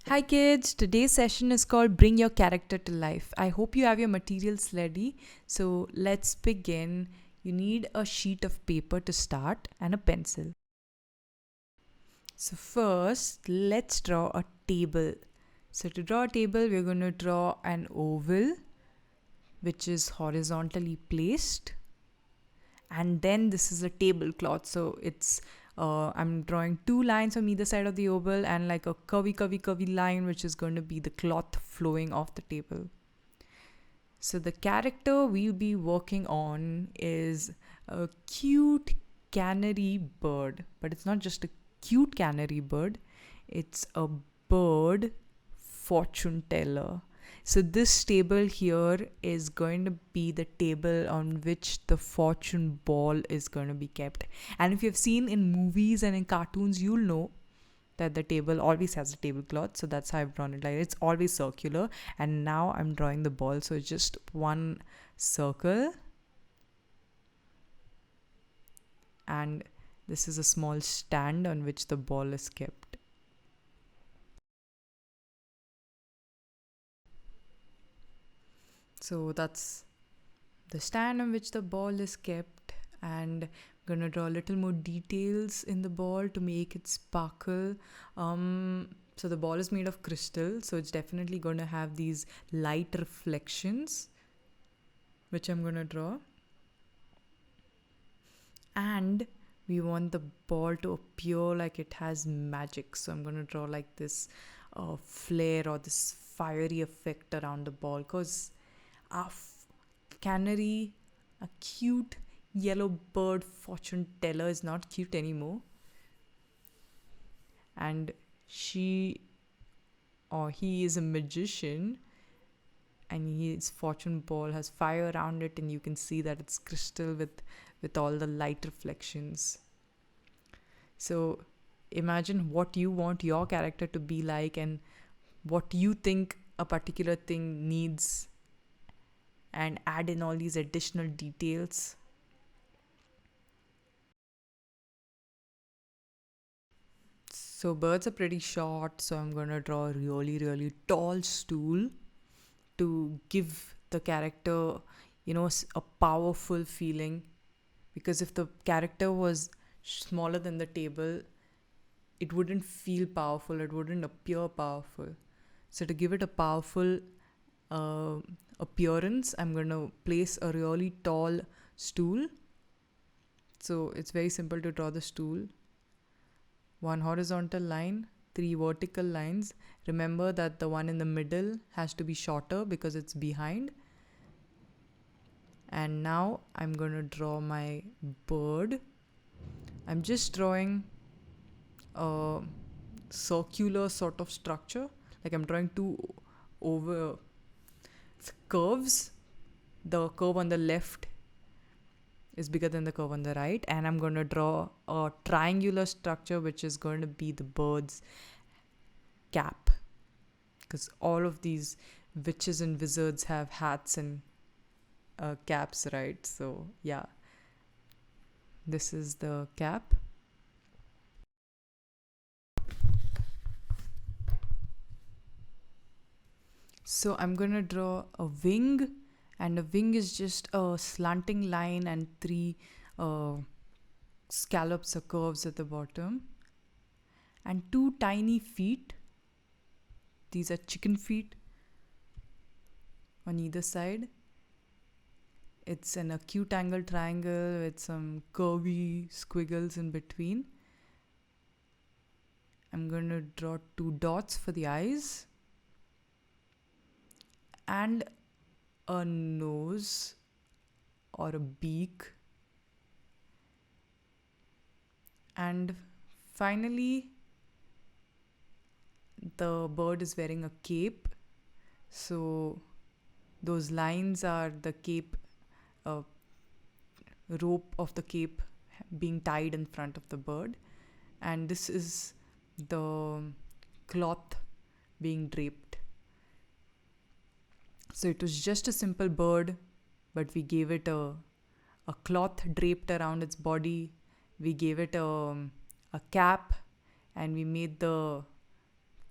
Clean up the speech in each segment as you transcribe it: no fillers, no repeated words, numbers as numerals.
Hi kids, today's session is called Bring Your Character to Life. I hope you have your materials ready. So let's begin. You need a sheet of paper to start and a pencil. So, first, let's draw a table. So, to draw a table, we're going to draw an oval which is horizontally placed, and then this is a tablecloth. So it's I'm drawing two lines on either side of the oval and like a curvy line which is going to be the cloth flowing off the table. So the character we'll be working on is a cute canary bird, but it's not just a cute canary bird, it's a bird fortune teller. So this table here is going to be the table on which the fortune ball is going to be kept. And if you've seen in movies and in cartoons, you'll know that the table always has a tablecloth. So that's how I've drawn it. Like it's always circular. And now I'm drawing the ball. So it's just one circle. And this is a small stand on which the ball is kept. So that's the stand on which the ball is kept, and I'm gonna draw a little more details in the ball to make it sparkle. So the ball is made of crystal, so it's definitely going to have these light reflections, which I'm going to draw. And we want the ball to appear like it has magic, so I'm going to draw like this flare or this fiery effect around the ball, because our canary, a cute yellow bird fortune teller, is not cute anymore. And she or he is a magician, and his fortune ball has fire around it, and you can see that it's crystal with all the light reflections. So imagine what you want your character to be like and what you think a particular thing needs, and add in all these additional details. So birds are pretty short, so I'm gonna draw a really tall stool to give the character, a powerful feeling. Because if the character was smaller than the table, it wouldn't feel powerful, it wouldn't appear powerful. So to give it a powerful uh, appearance, I'm gonna place a really tall stool. So it's very simple to draw the stool. One horizontal line, three vertical lines. Remember that the one in the middle has to be shorter because it's behind. And now I'm going to draw my bird. I'm just drawing a circular sort of structure. Like I'm drawing two over curves. The curve on the left is bigger than the curve on the right, and I'm going to draw a triangular structure which is going to be the bird's cap, because all of these witches and wizards have hats and caps, right? So yeah, this is the cap. So I'm going to draw a wing, and a wing is just a slanting line and three uh, scallops or curves at the bottom, and two tiny feet. These are chicken feet on either side. It's an acute angle triangle with some curvy squiggles in between. I'm going to draw two dots for the eyes and a nose or a beak. And finally, the bird is wearing a cape. So those lines are the cape, uh, rope of the cape being tied in front of the bird. And this is the cloth being draped. So it was just a simple bird, but we gave it a cloth draped around its body. We gave it a cap, and we made the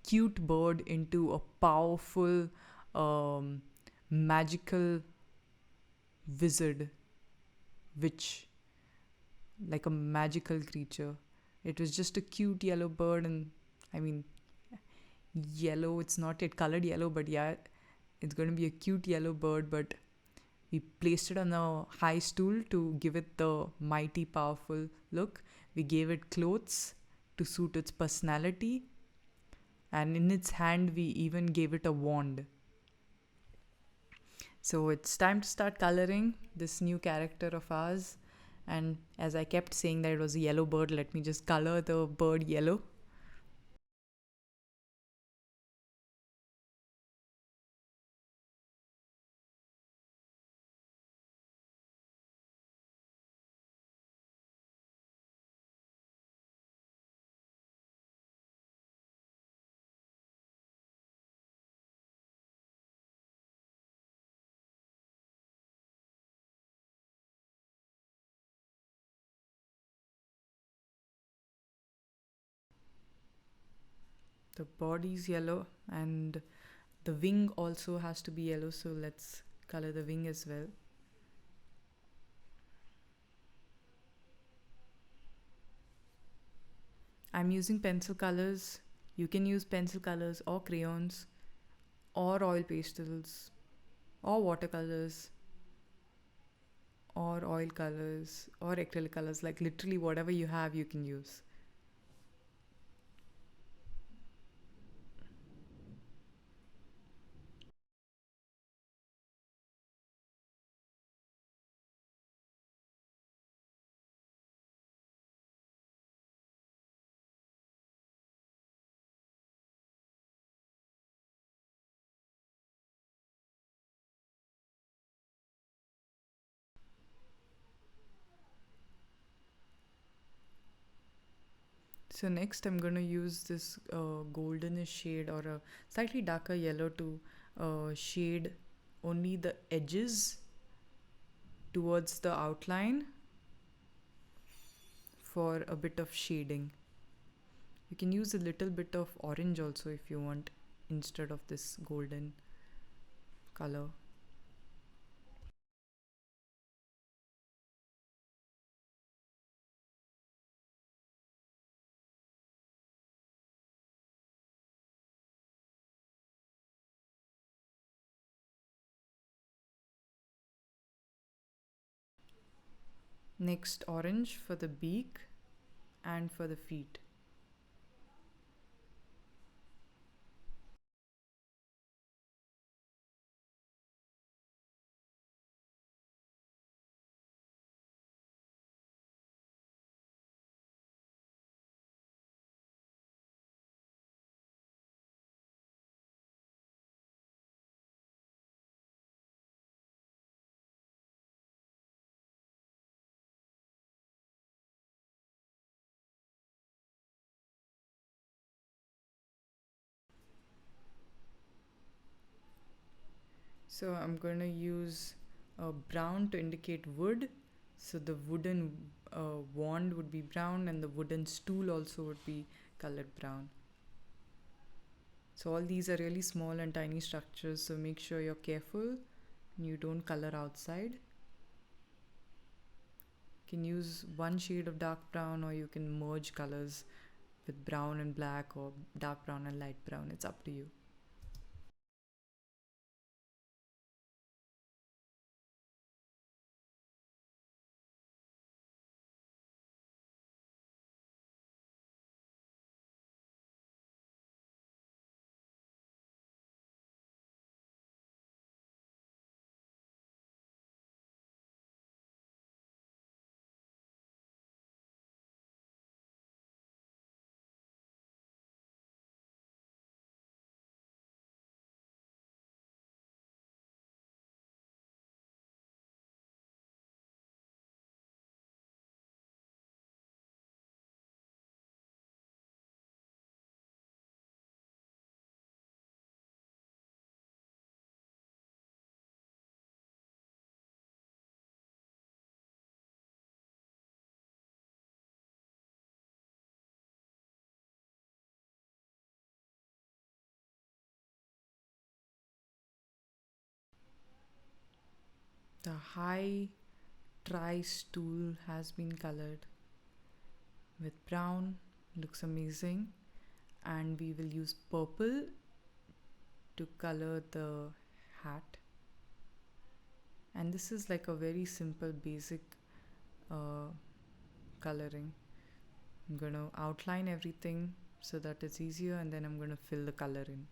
cute bird into a powerful, magical wizard, witch, like a magical creature. It was just a cute yellow bird, and I mean, yellow, it's not yet colored yellow, but yeah, it's going to be a cute yellow bird. But we placed it on a high stool to give it the mighty, powerful look. We gave it clothes to suit its personality, and in its hand, we even gave it a wand. So it's time to start coloring this new character of ours. And as I kept saying that it was a yellow bird, let me just color the bird yellow. The body's yellow, and the wing also has to be yellow, so let's color the wing as well. I'm using pencil colors. You can use pencil colors or crayons or oil pastels or watercolors or oil colors or acrylic colors, like literally whatever you have, you can use. So next I'm going to use this goldenish shade or a slightly darker yellow to shade only the edges towards the outline for a bit of shading. You can use a little bit of orange also if you want instead of this golden color. Next, orange for the beak and for the feet. So I'm going to use brown to indicate wood. So the wooden wand would be brown, and the wooden stool also would be colored brown. So all these are really small and tiny structures, so make sure you're careful and you don't color outside. You can use one shade of dark brown, or you can merge colors with brown and black or dark brown and light brown. It's up to you. The high tri stool has been colored with brown, looks amazing, and we will use purple to color the hat. And this is like a very simple basic uh, coloring. I'm gonna outline everything so that it's easier, and then I'm gonna fill the color in.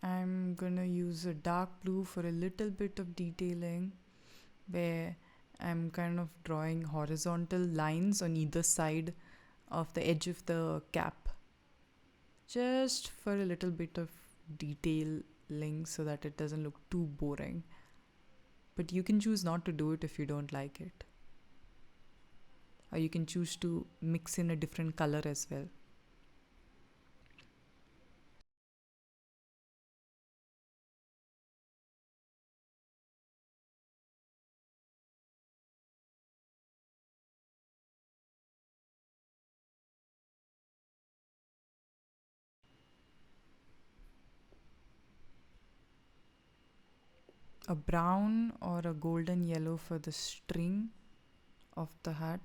I'm gonna use a dark blue for a little bit of detailing where I'm kind of drawing horizontal lines on either side of the edge of the cap, just for a little bit of detailing so that it doesn't look too boring. But you can choose not to do it if you don't like it, or you can choose to mix in a different color as well. A brown or a golden yellow for the string of the hat.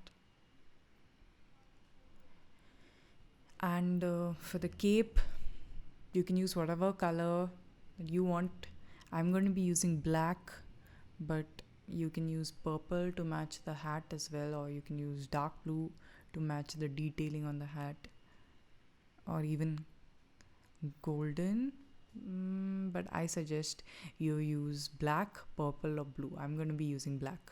And for the cape, you can use whatever color that you want. I'm going to be using black, but you can use purple to match the hat as well, or you can use dark blue to match the detailing on the hat, or even golden. But I suggest you use black, purple, or blue. I'm going to be using black.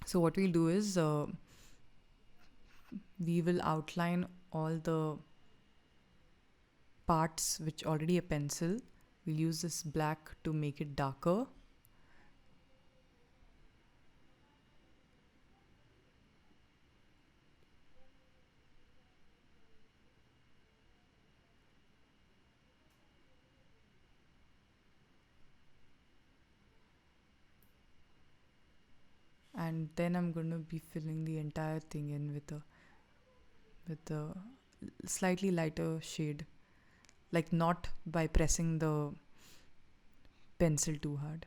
So, what we'll do is we will outline all the parts which already a pencil. We'll use this black to make it darker. And then I'm going to be filling the entire thing in with a slightly lighter shade, like not by pressing the pencil too hard.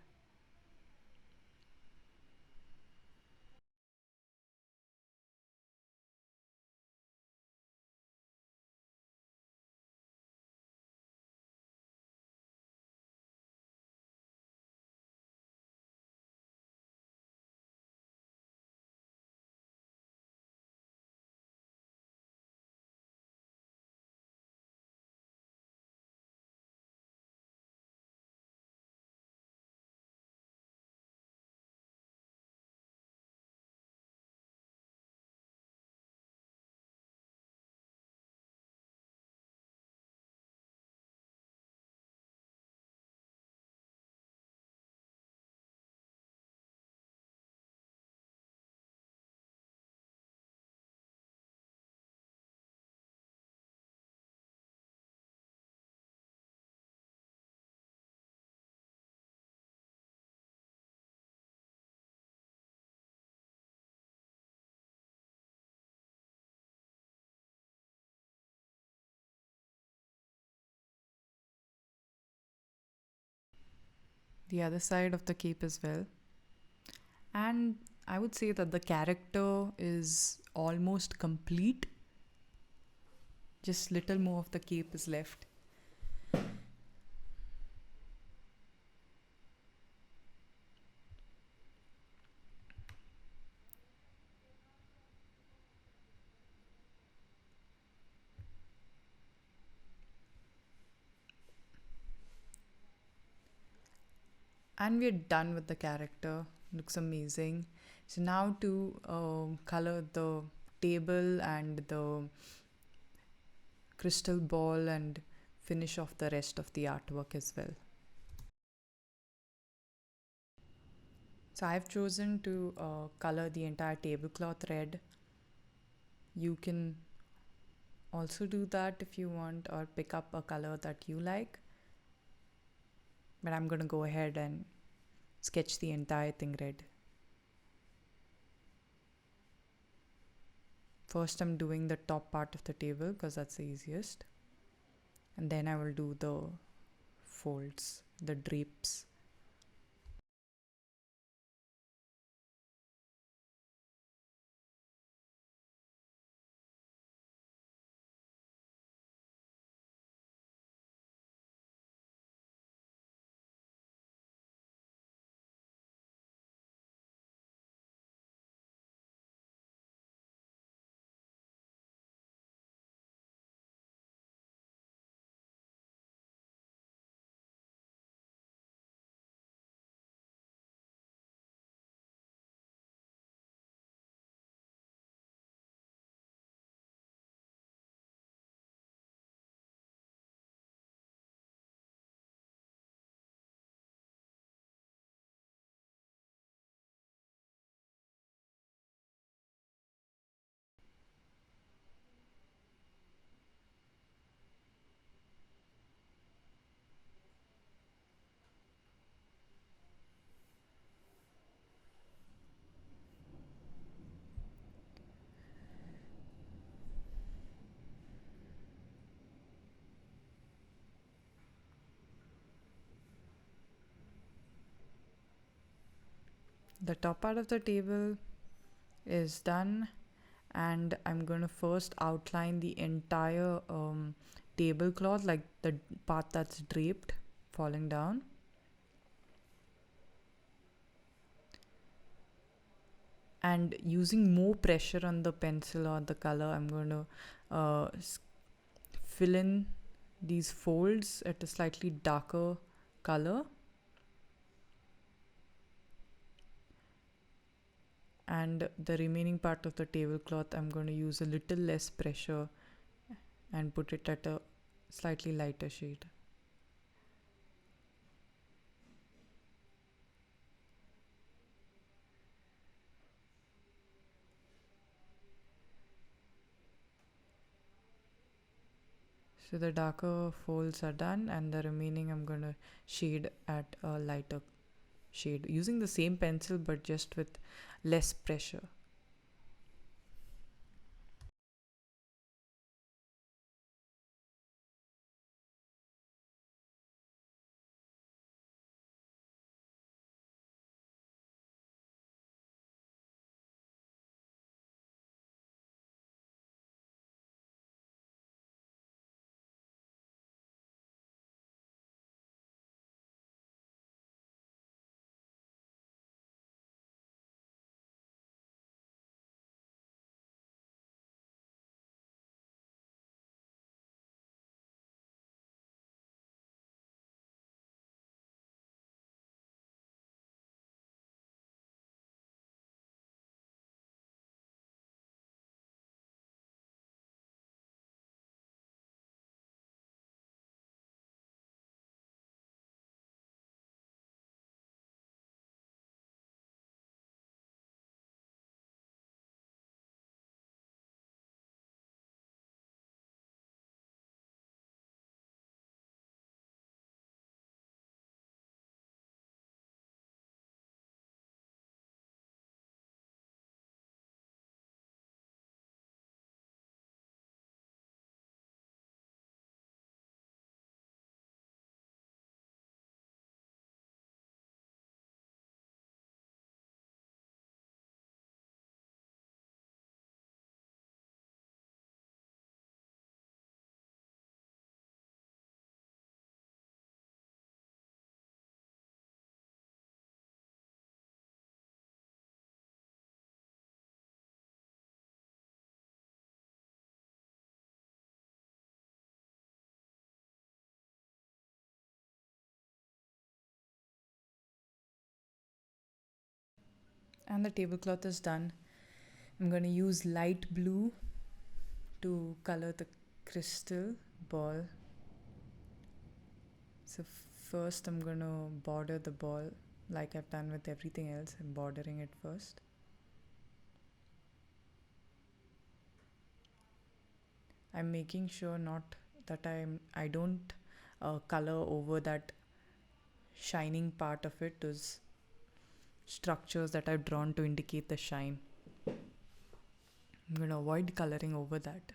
the other side of the cape as well. And I would say that the character is almost complete. Just little more of the cape is left. And we're done with the character. Looks amazing. So now to color the table and the crystal ball and finish off the rest of the artwork as well. So I've chosen to color the entire tablecloth red. You can also do that if you want, or pick up a color that you like. But I'm going to go ahead and sketch the entire thing red. First, I'm doing the top part of the table because that's the easiest. And then I will do the folds, the drapes. The top part of the table is done, and I'm going to first outline the entire tablecloth, like the part that's draped falling down. And using more pressure on the pencil or the color, I'm going to fill in these folds at a slightly darker color. And the remaining part of the tablecloth, I'm going to use a little less pressure and put it at a slightly lighter shade. So the darker folds are done, and the remaining I'm going to shade at a lighter shade using the same pencil but just with less pressure. And the tablecloth is done. I'm going to use light blue to color the crystal ball. So first I'm going to border the ball like I've done with everything else. I'm bordering it first. I'm making sure not that I don't color over that shining part of it, those structures that I've drawn to indicate the shine. I'm going to avoid coloring over that.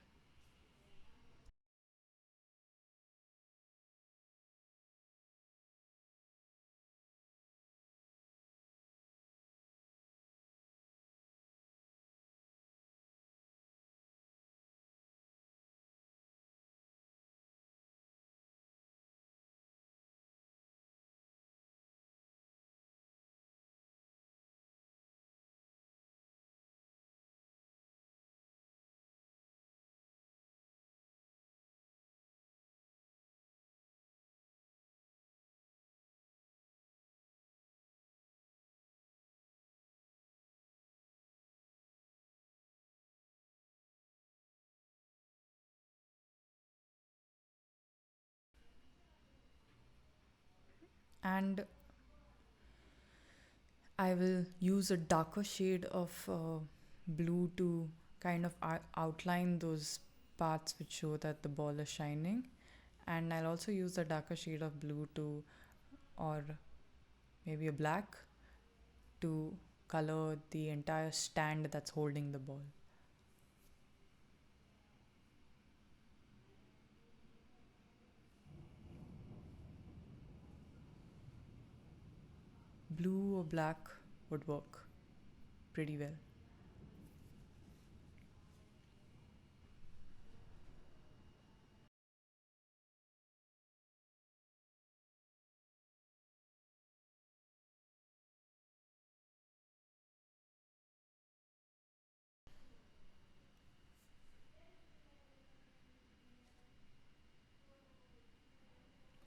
And I will use a darker shade of blue to kind of outline those parts which show that the ball is shining. And I'll also use the darker shade of blue to, or maybe a black, to color the entire stand that's holding the ball. Blue or black would work pretty well.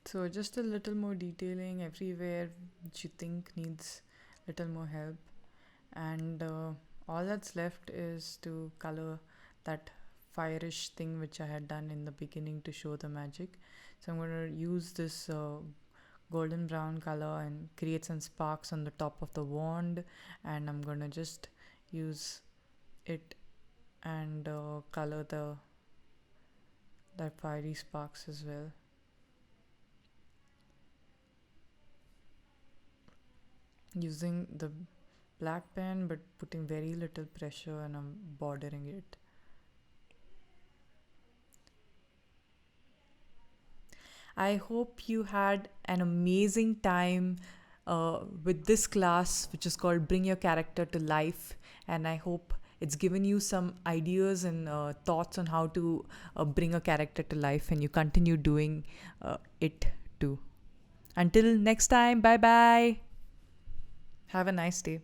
So just a little more detailing everywhere which you think needs little more help, and all that's left is to color that fireish thing which I had done in the beginning to show the magic. So I'm going to use this golden brown color and create some sparks on the top of the wand, and I'm going to just use it and color the that fiery sparks as well. Using the black pen but putting very little pressure, and I'm bordering it. I hope you had an amazing time with this class, which is called Bring Your Character to Life. And I hope it's given you some ideas and thoughts on how to bring a character to life, and you continue doing it too. Until next time, bye bye. Have a nice day.